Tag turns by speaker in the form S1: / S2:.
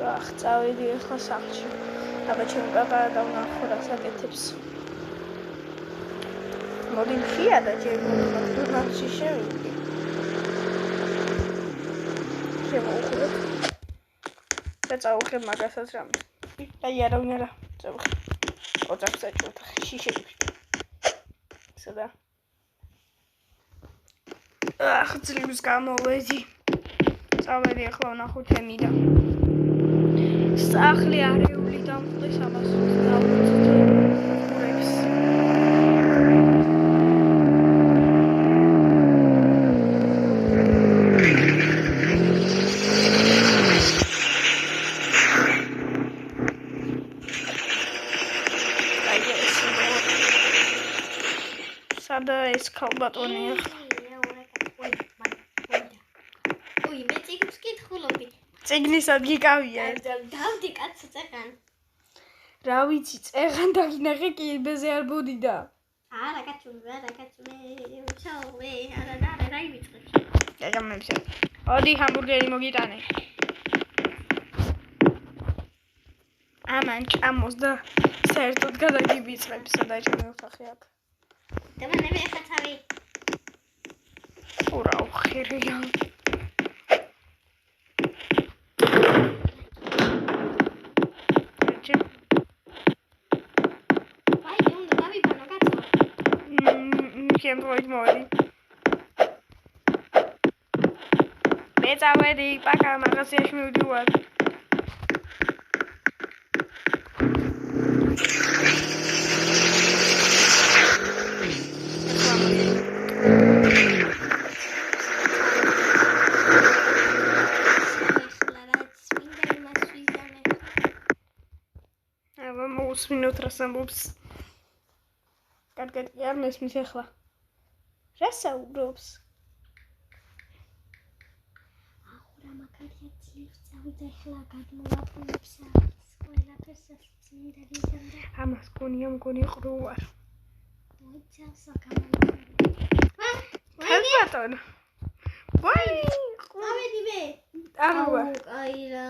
S1: Ach, წავედი ახლა სახლში. აბა ჩემი პაპა დავნახო რა საკეთებს. მოდი ხია და McDonald's-ში შევიდი. შემოვუხურებ. და წავუხებ მაგასაც რამე. აი არავინ არა. წავუხებ. ოთახს საჭიროა შიშები. სადა. Ach, ძლივს გამოვედი. წავედი ახლა ვნახო თემიდა. სახლი არეული დამხდეს ამას დავუწევ ხურებს. სადა ეს ქალბატონი ახლა წიგნის ადგიკავია.
S2: დავდი კაცო წეღან.
S1: რა ვიცი, წეღან დაგინახე კიბეზე არ ბოდიდა.
S2: არა კაცო, ჩაوي, არა რა ივიწყე.
S1: გაგამებსე. ოდი ჰამბურგერი მოგიტანე. ამან ჭამოს და საერთოდ გადაგიბიწყებ, სადა ჩემი ოთახი აქ.
S2: დამანები ახლა თავი.
S1: ურა უხერია. Void modi. Მეც ავედი პაკა მაღაზიაში მივდივარ. აბა მოусმინოთ რას ამბობს. კარგად კი არ მესმის ახლა. Rasaurobs.
S2: ახლა მაგარია ძლივს წავიდა ახლა გადმოვაპრობებს ყველაფერს წმინდა რიზამდა.
S1: ამას მგონი ყრუ ვარ.
S2: მოიცავსა გამოვიდა.
S1: ქალბატონ. ვაი,
S2: ავედი მე.
S1: არა.
S2: აი რა